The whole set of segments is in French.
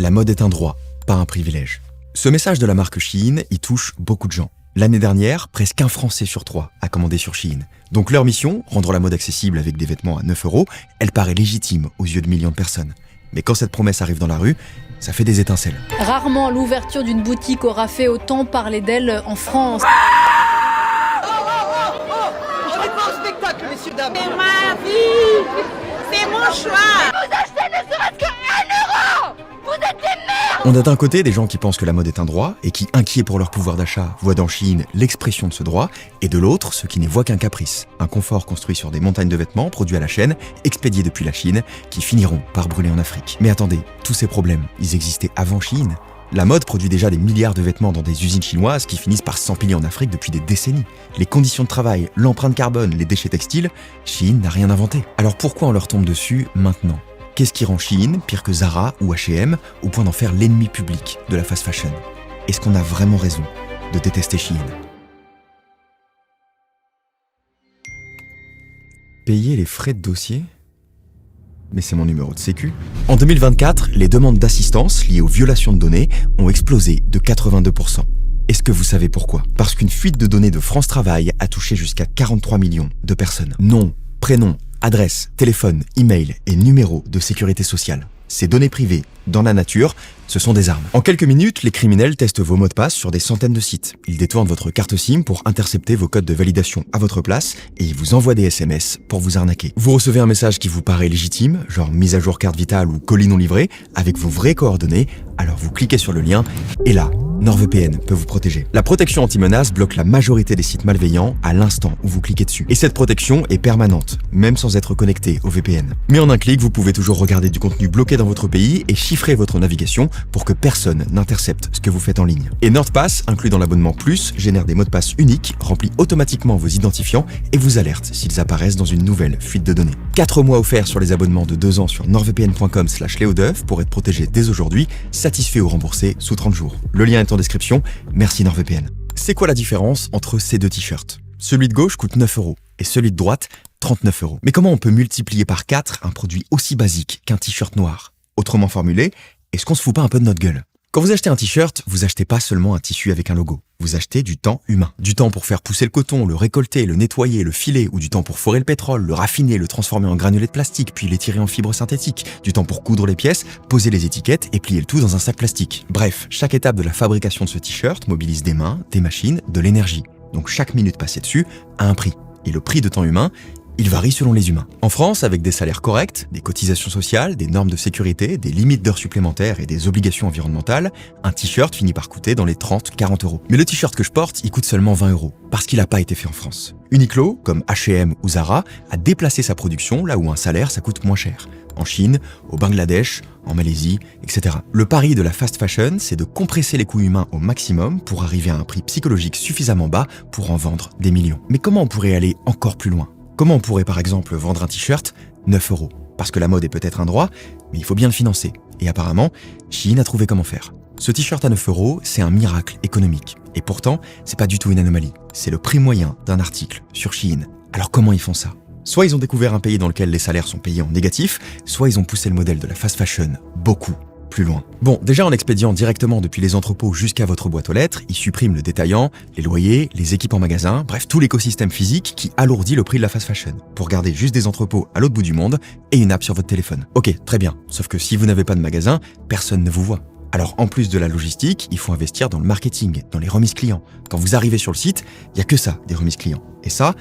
La mode est un droit, pas un privilège. Ce message de la marque Shein, il touche beaucoup de gens. L'année dernière, presque un Français sur 3 a commandé sur Shein. Donc leur mission, rendre la mode accessible avec des vêtements à 9 €, elle paraît légitime aux yeux de millions de personnes. Mais quand cette promesse arrive dans la rue, ça fait des étincelles. Rarement l'ouverture d'une boutique aura fait autant parler d'elle en France. On est pas au spectacle, messieurs, dames. C'est ma vie, c'est mon choix. Vous achetez ne serait-ce que 1 €. Vous êtes des merdes. On a d'un côté des gens qui pensent que la mode est un droit et qui, inquiets pour leur pouvoir d'achat, voient dans Shein l'expression de ce droit, et de l'autre, ceux qui n'y voient qu'un caprice, un confort construit sur des montagnes de vêtements produits à la chaîne, expédiés depuis la Chine, qui finiront par brûler en Afrique. Mais attendez, tous ces problèmes, ils existaient avant Shein. La mode produit déjà des milliards de vêtements dans des usines chinoises qui finissent par s'empiler en Afrique depuis des décennies. Les conditions de travail, l'empreinte carbone, les déchets textiles, Shein n'a rien inventé. Alors pourquoi on leur tombe dessus maintenant ? Qu'est-ce qui rend Shein pire que Zara ou H&M au point d'en faire l'ennemi public de la fast fashion ? Est-ce qu'on a vraiment raison de détester Shein ? Payer les frais de dossier ? Mais c'est mon numéro de sécu. En 2024, les demandes d'assistance liées aux violations de données ont explosé de 82%. Est-ce que vous savez pourquoi ? Parce qu'une fuite de données de France Travail a touché jusqu'à 43 millions de personnes. Nom, prénom, adresse, téléphone, email et numéro de sécurité sociale. Ces données privées, dans la nature, ce sont des armes. En quelques minutes, les criminels testent vos mots de passe sur des centaines de sites. Ils détournent votre carte SIM pour intercepter vos codes de validation à votre place et ils vous envoient des SMS pour vous arnaquer. Vous recevez un message qui vous paraît légitime, genre mise à jour carte vitale ou colis non livré, avec vos vraies coordonnées, alors vous cliquez sur le lien et là, NordVPN peut vous protéger. La protection anti-menace bloque la majorité des sites malveillants à l'instant où vous cliquez dessus. Et cette protection est permanente, même sans être connecté au VPN. Mais en un clic, vous pouvez toujours regarder du contenu bloqué dans votre pays et chiffrer votre navigation pour que personne n'intercepte ce que vous faites en ligne. Et NordPass, inclus dans l'abonnement Plus, génère des mots de passe uniques, remplit automatiquement vos identifiants et vous alerte s'ils apparaissent dans une nouvelle fuite de données. 4 mois offerts sur les abonnements de 2 ans sur nordvpn.com/leodeuf pour être protégé dès aujourd'hui, satisfait ou remboursé sous 30 jours. Le lien est en description. Merci NordVPN. C'est quoi la différence entre ces deux t-shirts ? Celui de gauche coûte 9 € et celui de droite 39 €. Mais comment on peut multiplier par 4 un produit aussi basique qu'un t-shirt noir ? Autrement formulé, est-ce qu'on se fout pas un peu de notre gueule ? Quand vous achetez un t-shirt, vous achetez pas seulement un tissu avec un logo. Vous achetez du temps humain. Du temps pour faire pousser le coton, le récolter, le nettoyer, le filer, ou du temps pour forer le pétrole, le raffiner, le transformer en granulés de plastique, puis l'étirer en fibres synthétiques. Du temps pour coudre les pièces, poser les étiquettes et plier le tout dans un sac plastique. Bref, chaque étape de la fabrication de ce t-shirt mobilise des mains, des machines, de l'énergie. Donc chaque minute passée dessus a un prix. Et le prix de temps humain, il varie selon les humains. En France, avec des salaires corrects, des cotisations sociales, des normes de sécurité, des limites d'heures supplémentaires et des obligations environnementales, un t-shirt finit par coûter dans les 30-40 €. Mais le t-shirt que je porte, il coûte seulement 20 €, parce qu'il n'a pas été fait en France. Uniqlo, comme H&M ou Zara, a déplacé sa production là où un salaire, ça coûte moins cher. En Chine, au Bangladesh, en Malaisie, etc. Le pari de la fast fashion, c'est de compresser les coûts humains au maximum pour arriver à un prix psychologique suffisamment bas pour en vendre des millions. Mais comment on pourrait aller encore plus loin ? Comment on pourrait par exemple vendre un t-shirt 9 €? Parce que la mode est peut-être un droit, mais il faut bien le financer. Et apparemment, Shein a trouvé comment faire. Ce t-shirt à 9 €, c'est un miracle économique. Et pourtant, c'est pas du tout une anomalie. C'est le prix moyen d'un article sur Shein. Alors comment ils font ça ? Soit ils ont découvert un pays dans lequel les salaires sont payés en négatif, soit ils ont poussé le modèle de la fast fashion beaucoup plus loin. Bon, déjà en expédiant directement depuis les entrepôts jusqu'à votre boîte aux lettres, ils suppriment le détaillant, les loyers, les équipes en magasin, bref tout l'écosystème physique qui alourdit le prix de la fast fashion, pour garder juste des entrepôts à l'autre bout du monde et une app sur votre téléphone. Ok, très bien, sauf que si vous n'avez pas de magasin, personne ne vous voit. Alors en plus de la logistique, il faut investir dans le marketing, dans les remises clients. Quand vous arrivez sur le site, il n'y a que ça, des remises clients. Et ça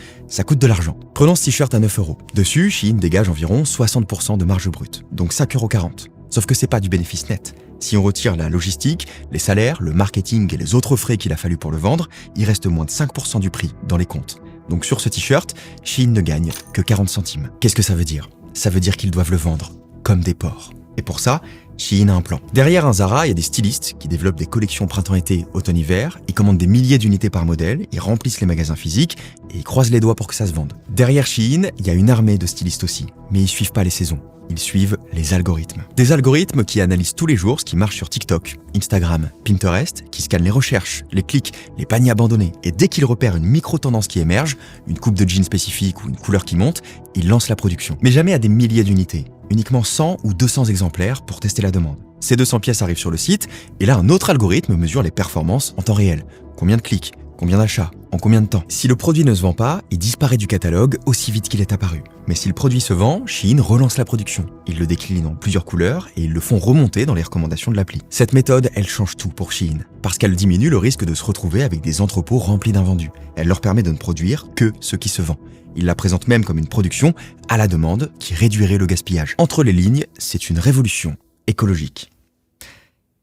coûte de l'argent. Prenons ce t-shirt à 9 €. Dessus, Shein dégage environ 60% de marge brute, donc 5,40 €. Sauf que c'est pas du bénéfice net. Si on retire la logistique, les salaires, le marketing et les autres frais qu'il a fallu pour le vendre, il reste moins de 5% du prix dans les comptes. Donc sur ce t-shirt, Shein ne gagne que 40 centimes. Qu'est-ce que ça veut dire ? Ça veut dire qu'ils doivent le vendre comme des porcs. Et pour ça, Shein a un plan. Derrière un Zara, il y a des stylistes qui développent des collections printemps-été, automne-hiver, ils commandent des milliers d'unités par modèle, ils remplissent les magasins physiques et ils croisent les doigts pour que ça se vende. Derrière Shein, il y a une armée de stylistes aussi, mais ils suivent pas les saisons. Ils suivent les algorithmes. Des algorithmes qui analysent tous les jours ce qui marche sur TikTok, Instagram, Pinterest, qui scannent les recherches, les clics, les paniers abandonnés. Et dès qu'ils repèrent une micro-tendance qui émerge, une coupe de jeans spécifique ou une couleur qui monte, ils lancent la production. Mais jamais à des milliers d'unités. uniquement 100 ou 200 exemplaires pour tester la demande. Ces 200 pièces arrivent sur le site, et là un autre algorithme mesure les performances en temps réel. Combien de clics ? Combien d'achats ? En combien de temps ? Si le produit ne se vend pas, il disparaît du catalogue aussi vite qu'il est apparu. Mais si le produit se vend, Shein relance la production. Ils le déclinent en plusieurs couleurs et ils le font remonter dans les recommandations de l'appli. Cette méthode, elle change tout pour Shein, parce qu'elle diminue le risque de se retrouver avec des entrepôts remplis d'invendus. Elle leur permet de ne produire que ce qui se vend. Ils la présentent même comme une production à la demande qui réduirait le gaspillage. Entre les lignes, c'est une révolution écologique.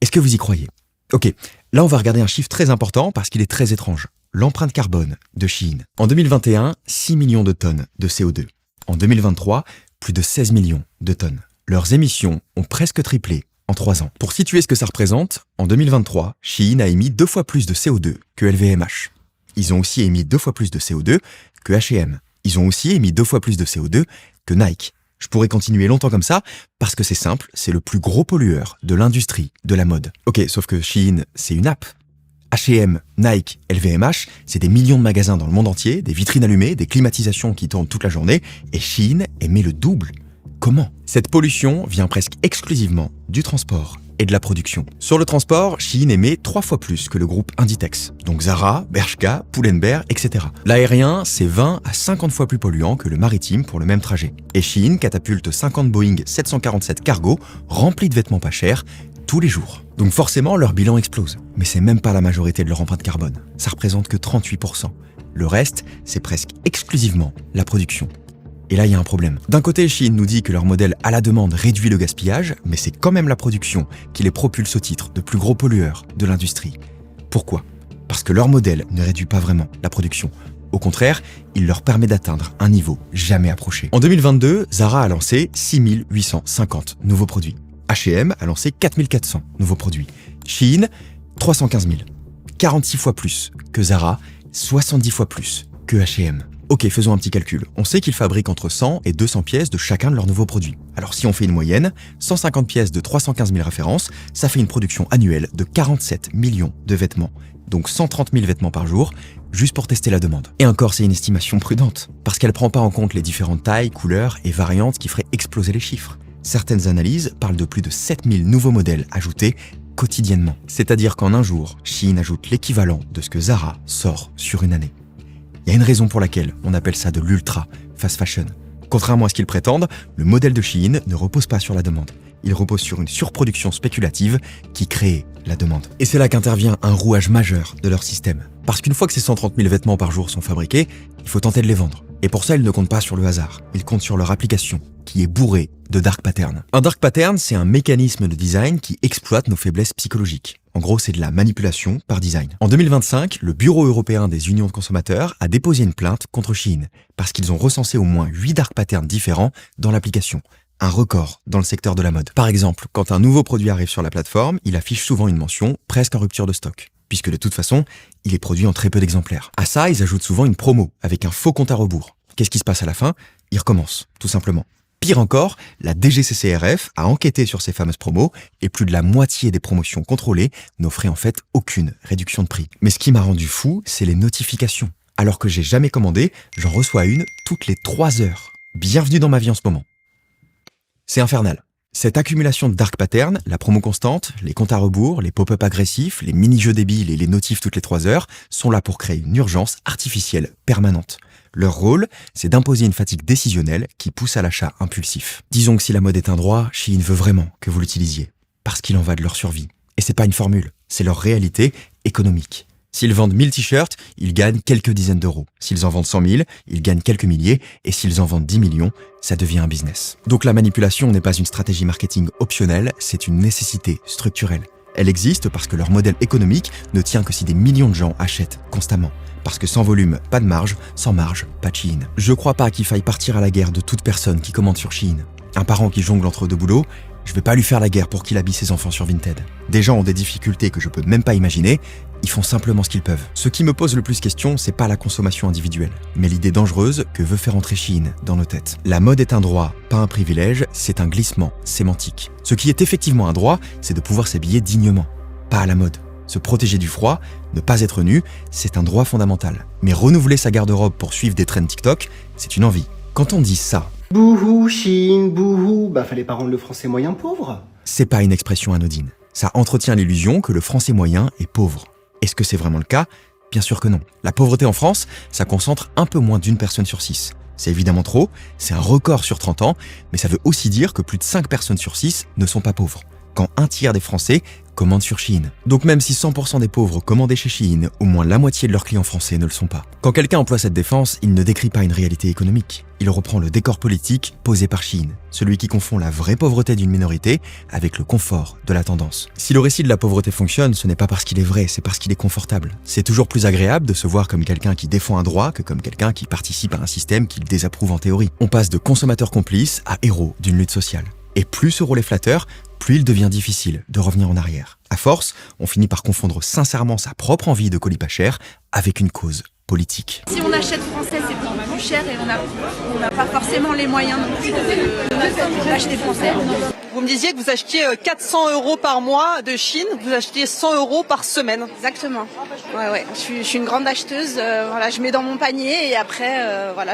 Est-ce que vous y croyez ? Ok, là on va regarder un chiffre très important parce qu'il est très étrange. L'empreinte carbone de Shein. En 2021, 6 millions de tonnes de CO2. En 2023, plus de 16 millions de tonnes. Leurs émissions ont presque triplé en 3 ans. Pour situer ce que ça représente, en 2023, Shein a émis 2 fois plus de CO2 que LVMH. Ils ont aussi émis 2 fois plus de CO2 que H&M. Ils ont aussi émis 2 fois plus de CO2 que Nike. Je pourrais continuer longtemps comme ça, parce que c'est simple, c'est le plus gros pollueur de l'industrie de la mode. Ok, sauf que Shein, c'est une app. H&M, Nike, LVMH, c'est des millions de magasins dans le monde entier, des vitrines allumées, des climatisations qui tournent toute la journée, et Shein émet le double. Comment ? Cette pollution vient presque exclusivement du transport et de la production. Sur le transport, Shein émet 3 fois plus que le groupe Inditex. Donc Zara, Bershka, Pull&Bear, etc. L'aérien, c'est 20 à 50 fois plus polluant que le maritime pour le même trajet. Et Shein catapulte 50 Boeing 747 cargo remplis de vêtements pas chers tous les jours. Donc forcément, leur bilan explose. Mais c'est même pas la majorité de leur empreinte carbone. Ça représente que 38%. Le reste, c'est presque exclusivement la production. Et là, il y a un problème. D'un côté, Shein nous dit que leur modèle à la demande réduit le gaspillage, mais c'est quand même la production qui les propulse au titre de plus gros pollueurs de l'industrie. Pourquoi ? Parce que leur modèle ne réduit pas vraiment la production. Au contraire, il leur permet d'atteindre un niveau jamais approché. En 2022, Zara a lancé 6850 nouveaux produits. H&M a lancé 4400 nouveaux produits. Shein, 315 000. 46 fois plus que Zara, 70 fois plus que H&M. Ok, faisons un petit calcul. On sait qu'ils fabriquent entre 100 et 200 pièces de chacun de leurs nouveaux produits. Alors si on fait une moyenne, 150 pièces de 315 000 références, ça fait une production annuelle de 47 millions de vêtements. Donc 130 000 vêtements par jour, juste pour tester la demande. Et encore, c'est une estimation prudente, parce qu'elle prend pas en compte les différentes tailles, couleurs et variantes qui feraient exploser les chiffres. Certaines analyses parlent de plus de 7000 nouveaux modèles ajoutés quotidiennement. C'est-à-dire qu'en un jour, Shein ajoute l'équivalent de ce que Zara sort sur une année. Il y a une raison pour laquelle on appelle ça de l'ultra fast fashion. Contrairement à ce qu'ils prétendent, le modèle de Shein ne repose pas sur la demande. Il repose sur une surproduction spéculative qui crée la demande. Et c'est là qu'intervient un rouage majeur de leur système. Parce qu'une fois que ces 130 000 vêtements par jour sont fabriqués, il faut tenter de les vendre. Et pour ça, ils ne comptent pas sur le hasard. Ils comptent sur leur application, qui est bourrée de dark patterns. Un dark pattern, c'est un mécanisme de design qui exploite nos faiblesses psychologiques. En gros, c'est de la manipulation par design. En 2025, le Bureau européen des unions de consommateurs a déposé une plainte contre Shein, parce qu'ils ont recensé au moins 8 dark patterns différents dans l'application. Un record dans le secteur de la mode. Par exemple, quand un nouveau produit arrive sur la plateforme, il affiche souvent une mention presque en rupture de stock, puisque de toute façon, il est produit en très peu d'exemplaires. À ça, ils ajoutent souvent une promo, avec un faux compte à rebours. Qu'est-ce qui se passe à la fin ? Ils recommencent, tout simplement. Pire encore, la DGCCRF a enquêté sur ces fameuses promos et plus de la moitié des promotions contrôlées n'offraient en fait aucune réduction de prix. Mais ce qui m'a rendu fou, c'est les notifications. Alors que j'ai jamais commandé, j'en reçois une toutes les 3 heures. Bienvenue dans ma vie en ce moment. C'est infernal. Cette accumulation de dark patterns, la promo constante, les comptes à rebours, les pop-up agressifs, les mini-jeux débiles et les notifs toutes les 3 heures sont là pour créer une urgence artificielle permanente. Leur rôle, c'est d'imposer une fatigue décisionnelle qui pousse à l'achat impulsif. Disons que si la mode est un droit, Shein veut vraiment que vous l'utilisiez, parce qu'il en va de leur survie. Et c'est pas une formule, c'est leur réalité économique. S'ils vendent 1000 t-shirts, ils gagnent quelques dizaines d'euros. S'ils en vendent 100 000, ils gagnent quelques milliers. Et s'ils en vendent 10 millions, ça devient un business. Donc la manipulation n'est pas une stratégie marketing optionnelle, c'est une nécessité structurelle. Elle existe parce que leur modèle économique ne tient que si des millions de gens achètent constamment. Parce que sans volume, pas de marge, sans marge, pas de Shein. Je crois pas qu'il faille partir à la guerre de toute personne qui commande sur Shein. Un parent qui jongle entre 2 boulots, je vais pas lui faire la guerre pour qu'il habille ses enfants sur Vinted. Des gens ont des difficultés que je peux même pas imaginer, ils font simplement ce qu'ils peuvent. Ce qui me pose le plus question, c'est pas la consommation individuelle, mais l'idée dangereuse que veut faire entrer Shein dans nos têtes. La mode est un droit, pas un privilège, c'est un glissement sémantique. Ce qui est effectivement un droit, c'est de pouvoir s'habiller dignement, pas à la mode. Se protéger du froid, ne pas être nu, c'est un droit fondamental. Mais renouveler sa garde-robe pour suivre des trends TikTok, c'est une envie. Quand on dit ça, Bouhou, Chine, bouhou, fallait pas rendre le français moyen pauvre. C'est pas une expression anodine. Ça entretient l'illusion que le français moyen est pauvre. Est-ce que c'est vraiment le cas ? Bien sûr que non. La pauvreté en France, ça concentre un peu moins d'1 personne sur 6. C'est évidemment trop, c'est un record sur 30 ans, mais ça veut aussi dire que plus de 5 personnes sur 6 ne sont pas pauvres. Quand un tiers des Français commandent sur Shein. Donc même si 100% des pauvres commandaient chez Shein, au moins la moitié de leurs clients français ne le sont pas. Quand quelqu'un emploie cette défense, il ne décrit pas une réalité économique. Il reprend le décor politique posé par Shein, celui qui confond la vraie pauvreté d'une minorité avec le confort de la tendance. Si le récit de la pauvreté fonctionne, ce n'est pas parce qu'il est vrai, c'est parce qu'il est confortable. C'est toujours plus agréable de se voir comme quelqu'un qui défend un droit que comme quelqu'un qui participe à un système qu'il désapprouve en théorie. On passe de consommateur complice à héros d'une lutte sociale. Et plus ce rôle est flatteur, plus il devient difficile de revenir en arrière. À force, on finit par confondre sincèrement sa propre envie de colis pas cher avec une cause politique. Si on achète français, c'est beaucoup plus cher et on n'a pas forcément les moyens non plus d'acheter français. Vous me disiez que vous achetiez 400 € par mois de Chine, vous achetiez 100 € par semaine. Exactement. Ouais. Je suis une grande acheteuse. Je mets dans mon panier et après,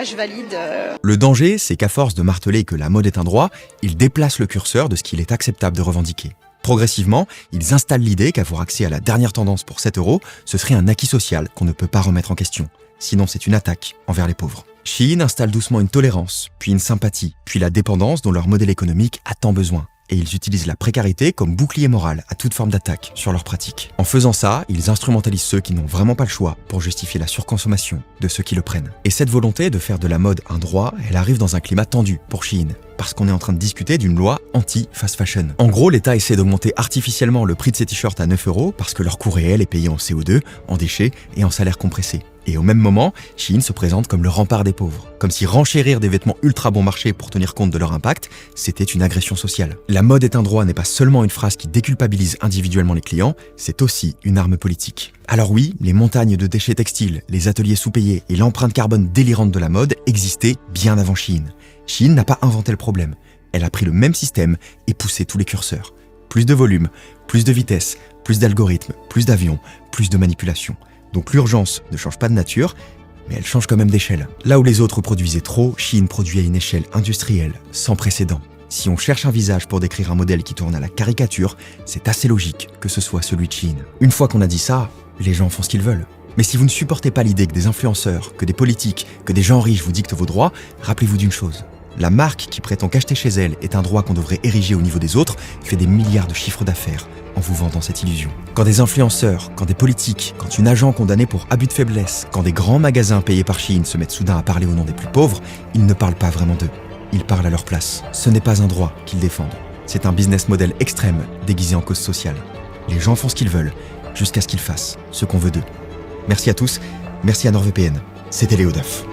je valide. Le danger, c'est qu'à force de marteler que la mode est un droit, ils déplacent le curseur de ce qu'il est acceptable de revendiquer. Progressivement, ils installent l'idée qu'avoir accès à la dernière tendance pour 7 €, ce serait un acquis social qu'on ne peut pas remettre en question. Sinon, c'est une attaque envers les pauvres. Shein installe doucement une tolérance, puis une sympathie, puis la dépendance dont leur modèle économique a tant besoin. Et ils utilisent la précarité comme bouclier moral à toute forme d'attaque sur leurs pratiques. En faisant ça, ils instrumentalisent ceux qui n'ont vraiment pas le choix pour justifier la surconsommation de ceux qui le prennent. Et cette volonté de faire de la mode un droit, elle arrive dans un climat tendu pour Shein, parce qu'on est en train de discuter d'une loi anti-fast fashion. En gros, l'État essaie d'augmenter artificiellement le prix de ces t-shirts à 9 € parce que leur coût réel est payé en CO2, en déchets et en salaire compressé. Et au même moment, Shein se présente comme le rempart des pauvres. Comme si renchérir des vêtements ultra bon marché pour tenir compte de leur impact, c'était une agression sociale. La mode est un droit n'est pas seulement une phrase qui déculpabilise individuellement les clients, c'est aussi une arme politique. Alors oui, les montagnes de déchets textiles, les ateliers sous-payés et l'empreinte carbone délirante de la mode existaient bien avant Shein. Shein n'a pas inventé le problème. Elle a pris le même système et poussé tous les curseurs. Plus de volume, plus de vitesse, plus d'algorithmes, plus d'avions, plus de manipulation. Donc l'urgence ne change pas de nature, mais elle change quand même d'échelle. Là où les autres produisaient trop, Shein produit à une échelle industrielle sans précédent. Si on cherche un visage pour décrire un modèle qui tourne à la caricature, c'est assez logique que ce soit celui de Shein. Une fois qu'on a dit ça, les gens font ce qu'ils veulent. Mais si vous ne supportez pas l'idée que des influenceurs, que des politiques, que des gens riches vous dictent vos droits, rappelez-vous d'une chose. La marque qui prétend qu'acheter chez elle est un droit qu'on devrait ériger au niveau des autres fait des milliards de chiffres d'affaires en vous vendant cette illusion. Quand des influenceurs, quand des politiques, quand une agent condamnée pour abus de faiblesse, quand des grands magasins payés par Shein se mettent soudain à parler au nom des plus pauvres, ils ne parlent pas vraiment d'eux. Ils parlent à leur place. Ce n'est pas un droit qu'ils défendent. C'est un business model extrême déguisé en cause sociale. Les gens font ce qu'ils veulent, jusqu'à ce qu'ils fassent ce qu'on veut d'eux. Merci à tous, merci à NordVPN. C'était Léo Duff.